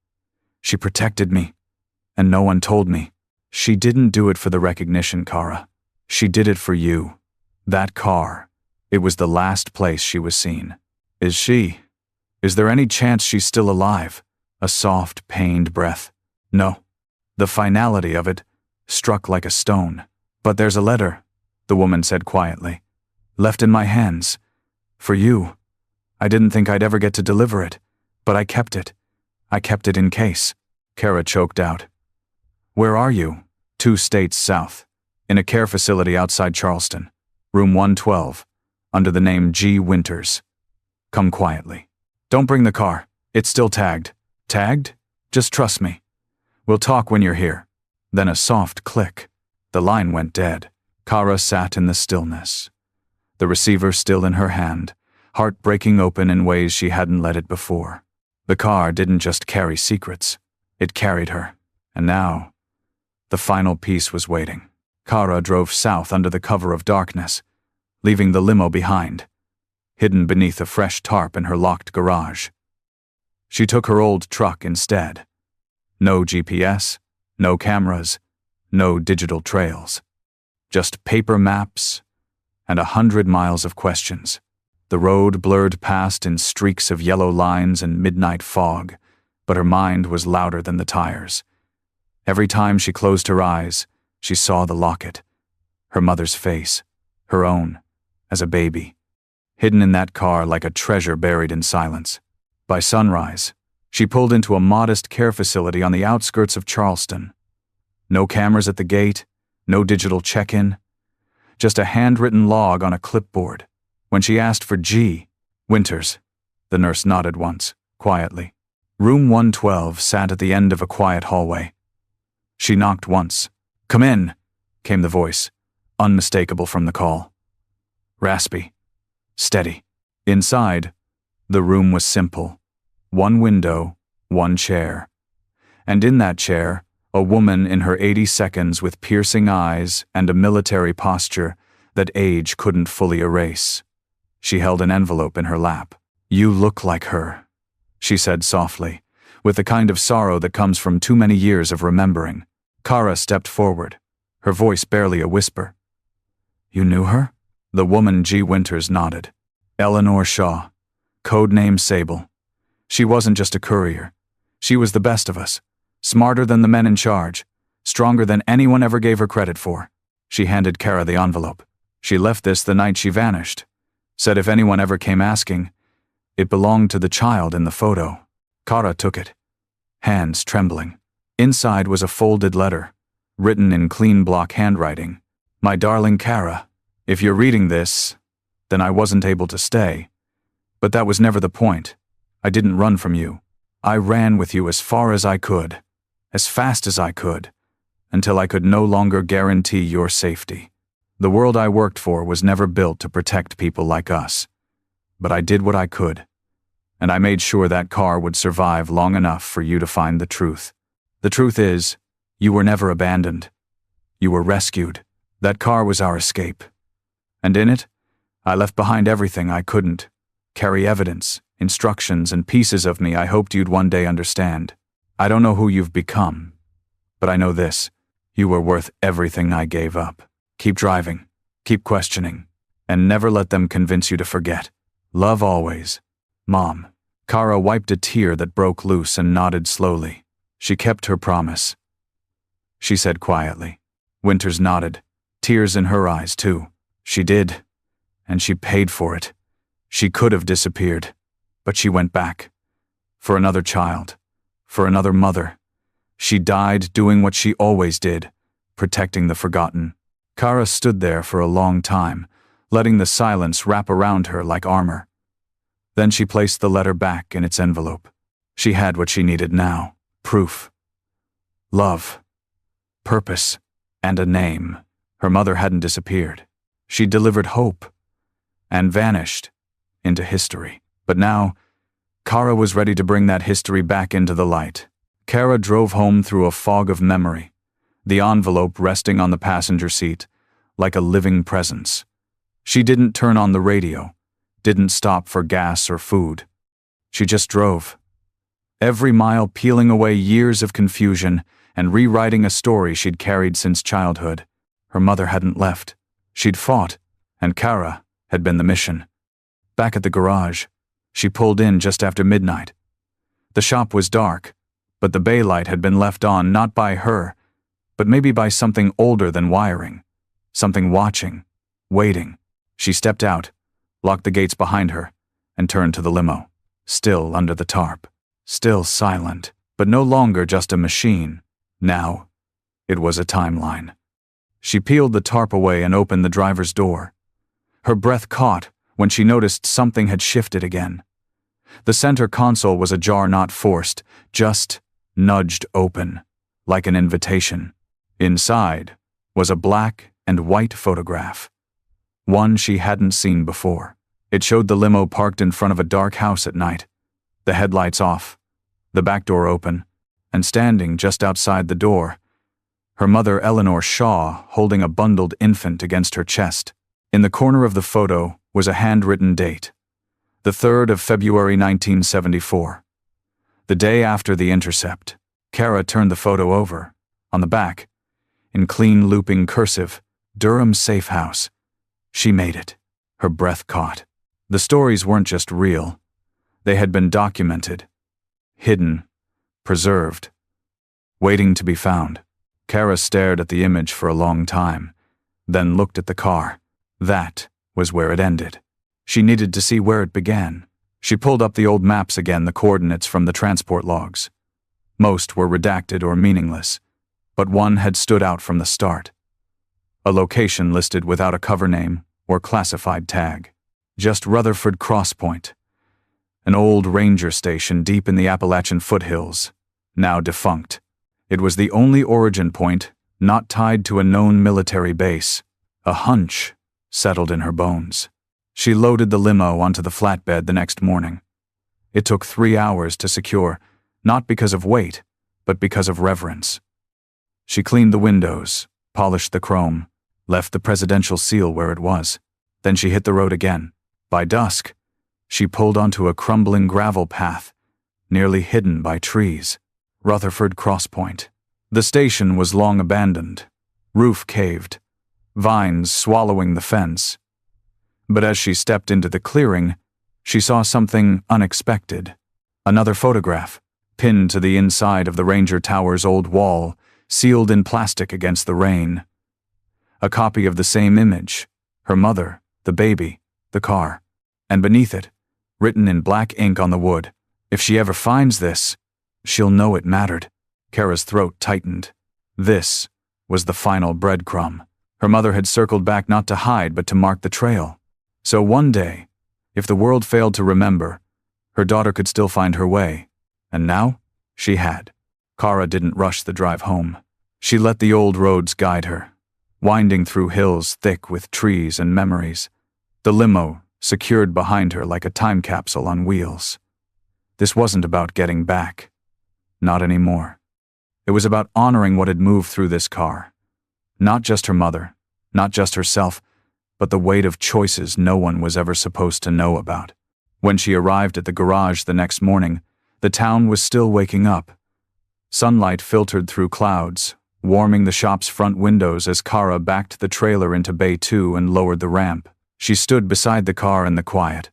She protected me, and no one told me. She didn't do it for the recognition, Kara. She did it for you. That car. It was the last place she was seen. Is there any chance she's still alive? A soft, pained breath. No. The finality of it struck like a stone. But there's a letter, the woman said quietly. Left in my hands. For you. I didn't think I'd ever get to deliver it, but I kept it. I kept it in case. Kara choked out. Where are you? 2 states south. In a care facility outside Charleston. Room 112. Under the name G. Winters. Come quietly. Don't bring the car. It's still tagged. Tagged? Just trust me. We'll talk when you're here. Then a soft click. The line went dead. Kara sat in the stillness. The receiver still in her hand, heart breaking open in ways she hadn't let it before. The car didn't just carry secrets. It carried her. And now, the final piece was waiting. Kara drove south under the cover of darkness, leaving the limo behind, hidden beneath a fresh tarp in her locked garage. She took her old truck instead. No GPS, no cameras, no digital trails. Just paper maps and 100 miles of questions. The road blurred past in streaks of yellow lines and midnight fog, but her mind was louder than the tires. Every time she closed her eyes, she saw the locket, her mother's face, her own, as a baby, hidden in that car like a treasure buried in silence. By sunrise, she pulled into a modest care facility on the outskirts of Charleston. No cameras at the gate, no digital check-in, just a handwritten log on a clipboard. When she asked for G. Winters, the nurse nodded once, quietly. Room 112 sat at the end of a quiet hallway. She knocked once. "Come in," came the voice, unmistakable from the call. Raspy, steady. Inside, the room was simple. One window, one chair. And in that chair, a woman in her 82nds with piercing eyes and a military posture that age couldn't fully erase. She held an envelope in her lap. "You look like her," she said softly, with the kind of sorrow that comes from too many years of remembering. Kara stepped forward, her voice barely a whisper. "You knew her?" The woman G. Winters nodded. "Eleanor Shaw, codename Sable. She wasn't just a courier. She was the best of us, smarter than the men in charge, stronger than anyone ever gave her credit for." She handed Kara the envelope. "She left this the night she vanished. Said if anyone ever came asking, it belonged to the child in the photo." Kara took it, hands trembling. Inside was a folded letter, written in clean block handwriting. "My darling Kara, if you're reading this, then I wasn't able to stay. But that was never the point. I didn't run from you. I ran with you as far as I could, as fast as I could, until I could no longer guarantee your safety. The world I worked for was never built to protect people like us. But I did what I could, and I made sure that car would survive long enough for you to find the truth. The truth is, you were never abandoned. You were rescued. That car was our escape. And in it, I left behind everything I couldn't carry: evidence, instructions, and pieces of me I hoped you'd one day understand. I don't know who you've become, but I know this: you were worth everything I gave up. Keep driving, keep questioning, and never let them convince you to forget. Love always. Mom." Kara wiped a tear that broke loose and nodded slowly. She kept her promise, she said quietly. Winters nodded, tears in her eyes too. "She did, and she paid for it. She could have disappeared, but she went back. For another child, for another mother. She died doing what she always did, protecting the forgotten." Kara stood there for a long time, letting the silence wrap around her like armor. Then she placed the letter back in its envelope. She had what she needed now: proof, love, purpose, and a name. Her mother hadn't disappeared. She delivered hope and vanished into history. But now, Kara was ready to bring that history back into the light. Kara drove home through a fog of memory, the envelope resting on the passenger seat like a living presence. She didn't turn on the radio, didn't stop for gas or food. She just drove, every mile peeling away years of confusion and rewriting a story she'd carried since childhood. Her mother hadn't left. She'd fought, and Kara had been the mission. Back at the garage, she pulled in just after midnight. The shop was dark, but the bay light had been left on not by her, but maybe by something older than wiring. Something watching, waiting. She stepped out, locked the gates behind her, and turned to the limo. Still under the tarp. Still silent, but no longer just a machine. Now, it was a timeline. She peeled the tarp away and opened the driver's door. Her breath caught when she noticed something had shifted again. The center console was ajar, not forced, just nudged open, like an invitation. Inside was a black and white photograph, one she hadn't seen before. It showed the limo parked in front of a dark house at night, the headlights off, the back door open, and standing just outside the door, her mother Eleanor Shaw holding a bundled infant against her chest. In the corner of the photo was a handwritten date, the 3rd of February 1974, the day after the intercept. Kara turned the photo over. On the back, in clean looping cursive, Durham Safe House. She made it. Her breath caught. The stories weren't just real. They had been documented, hidden, preserved, waiting to be found. Kara stared at the image for a long time, then looked at the car. That was where it ended. She needed to see where it began. She pulled up the old maps again, the coordinates from the transport logs. Most were redacted or meaningless, but one had stood out from the start. A location listed without a cover name or classified tag. Just Rutherford Cross Point, an old ranger station deep in the Appalachian foothills, now defunct. It was the only origin point not tied to a known military base. A hunch settled in her bones. She loaded the limo onto the flatbed the next morning. It took 3 hours to secure, not because of weight, but because of reverence. She cleaned the windows, polished the chrome, left the presidential seal where it was. Then she hit the road again. By dusk, she pulled onto a crumbling gravel path, nearly hidden by trees. Rutherford Cross Point. The station was long abandoned, roof caved, vines swallowing the fence. But as she stepped into the clearing, she saw something unexpected. Another photograph, pinned to the inside of the Ranger Tower's old wall, sealed in plastic against the rain. A copy of the same image, her mother, the baby, the car, and beneath it, written in black ink on the wood, "If she ever finds this, she'll know it mattered." Kara's throat tightened. This was the final breadcrumb. Her mother had circled back not to hide but to mark the trail. So one day, if the world failed to remember, her daughter could still find her way. And now, she had. Kara didn't rush the drive home. She let the old roads guide her, winding through hills thick with trees and memories. The limo secured behind her like a time capsule on wheels. This wasn't about getting back. Not anymore. It was about honoring what had moved through this car. Not just her mother, not just herself, but the weight of choices no one was ever supposed to know about. When she arrived at the garage the next morning, the town was still waking up. Sunlight filtered through clouds, warming the shop's front windows as Kara backed the trailer into Bay 2 and lowered the ramp. She stood beside the car in the quiet,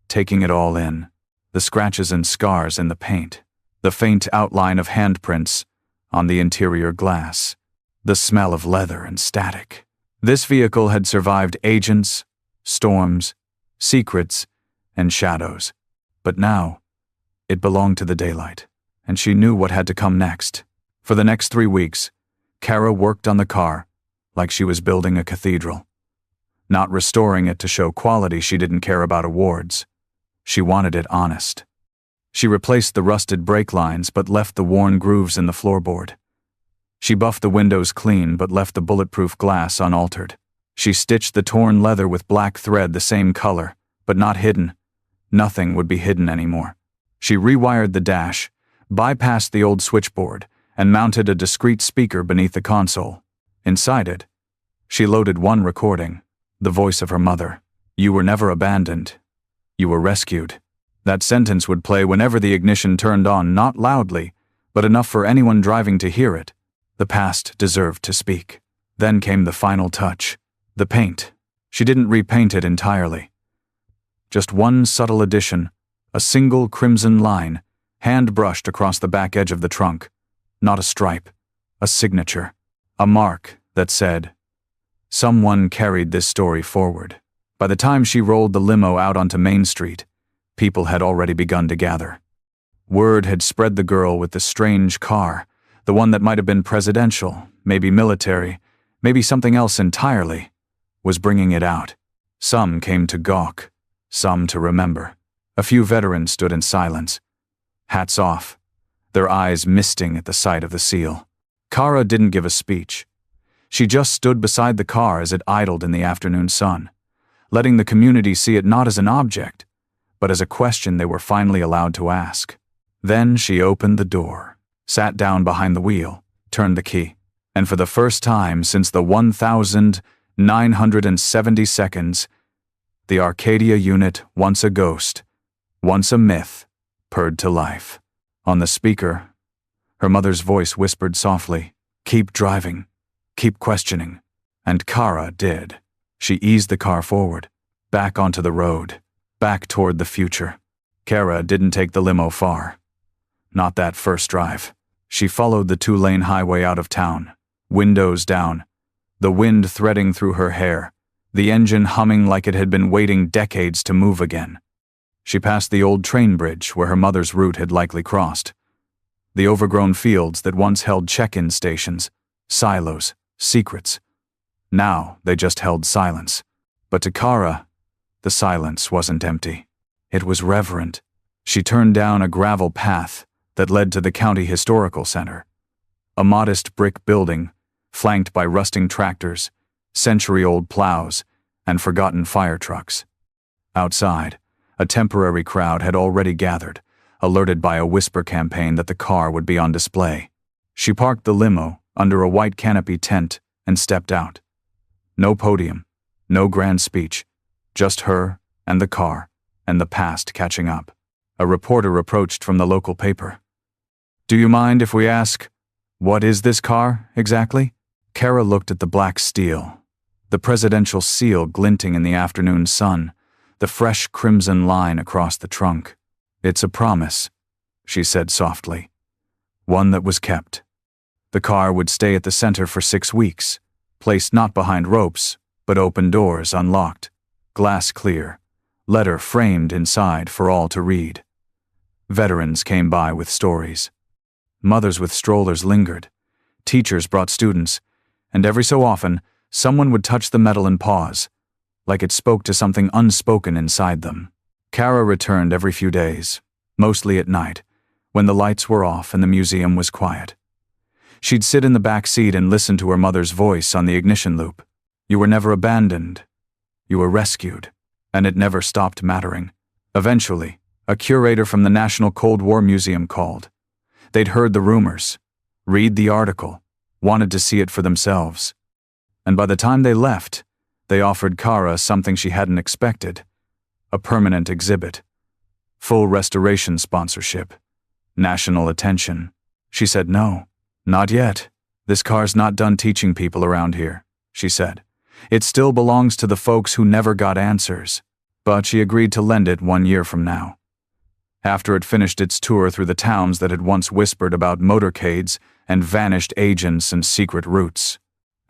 taking it all in. The scratches and scars in the paint, the faint outline of handprints on the interior glass, the smell of leather and static. This vehicle had survived agents, storms, secrets, and shadows. But now, it belonged to the daylight, and she knew what had to come next. For the next 3 weeks, Kara worked on the car like she was building a cathedral. Not restoring it to show quality, she didn't care about awards. She wanted it honest. She replaced the rusted brake lines but left the worn grooves in the floorboard. She buffed the windows clean but left the bulletproof glass unaltered. She stitched the torn leather with black thread the same color, but not hidden. Nothing would be hidden anymore. She rewired the dash, bypassed the old switchboard, and mounted a discreet speaker beneath the console. Inside it, she loaded one recording, the voice of her mother. "You were never abandoned. You were rescued." That sentence would play whenever the ignition turned on, not loudly, but enough for anyone driving to hear it. The past deserved to speak. Then came the final touch, the paint. She didn't repaint it entirely. Just one subtle addition, a single crimson line, hand-brushed across the back edge of the trunk. Not a stripe, a signature, a mark that said, "Someone carried this story forward." By the time she rolled the limo out onto Main Street, people had already begun to gather. Word had spread the girl with the strange car, the one that might have been presidential, maybe military, maybe something else entirely, was bringing it out. Some came to gawk, some to remember. A few veterans stood in silence, hats off, their eyes misting at the sight of the seal. Kara didn't give a speech. She just stood beside the car as it idled in the afternoon sun, letting the community see it not as an object, but as a question they were finally allowed to ask. Then she opened the door, sat down behind the wheel, turned the key, and for the first time since the 1,970 seconds, the Arcadia unit, once a ghost, once a myth, purred to life. On the speaker, her mother's voice whispered softly, "Keep driving, keep questioning." And Kara did. She eased the car forward, back onto the road, back toward the future. Kara didn't take the limo far. Not that first drive. She followed the two-lane highway out of town, windows down, the wind threading through her hair, the engine humming like it had been waiting decades to move again. She passed the old train bridge where her mother's route had likely crossed. The overgrown fields that once held check-in stations, silos, secrets. Now they just held silence. But to Kara, the silence wasn't empty. It was reverent. She turned down a gravel path that led to the county historical center. A modest brick building, flanked by rusting tractors, century-old plows, and forgotten fire trucks. Outside, a temporary crowd had already gathered, alerted by a whisper campaign that the car would be on display. She parked the limo under a white canopy tent and stepped out. No podium, no grand speech, just her and the car and the past catching up. A reporter approached from the local paper. "Do you mind if we ask, what is this car, exactly?" Kara looked at the black steel, the presidential seal glinting in the afternoon sun, the fresh crimson line across the trunk. "It's a promise," she said softly. One that was kept. The car would stay at the center for 6 weeks, placed not behind ropes, but open doors unlocked, glass clear, letter framed inside for all to read. Veterans came by with stories. Mothers with strollers lingered. Teachers brought students, and every so often, someone would touch the metal and pause, like it spoke to something unspoken inside them. Kara returned every few days, mostly at night, when the lights were off and the museum was quiet. She'd sit in the back seat and listen to her mother's voice on the ignition loop. "You were never abandoned. You were rescued." And it never stopped mattering. Eventually, a curator from the National Cold War Museum called. They'd heard the rumors, read the article, wanted to see it for themselves. And by the time they left, they offered Kara something she hadn't expected. A permanent exhibit. Full restoration sponsorship. National attention. She said no. "Not yet. This car's not done teaching people around here," she said. "It still belongs to the folks who never got answers." But she agreed to lend it 1 year from now. After it finished its tour through the towns that had once whispered about motorcades and vanished agents and secret routes.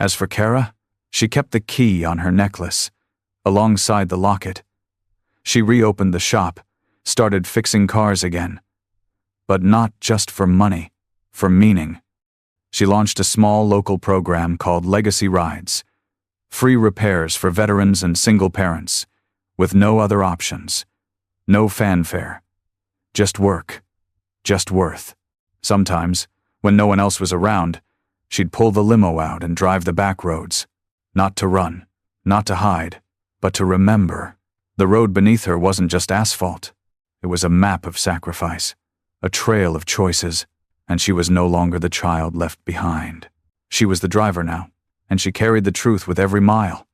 As for Kara, she kept the key on her necklace, alongside the locket. She reopened the shop, started fixing cars again. But not just for money, for meaning. She launched a small local program called Legacy Rides. Free repairs for veterans and single parents, with no other options. No fanfare. Just work. Just worth. Sometimes, when no one else was around, she'd pull the limo out and drive the back roads. Not to run, not to hide, but to remember. The road beneath her wasn't just asphalt. It was a map of sacrifice, a trail of choices, and she was no longer the child left behind. She was the driver now, and she carried the truth with every mile.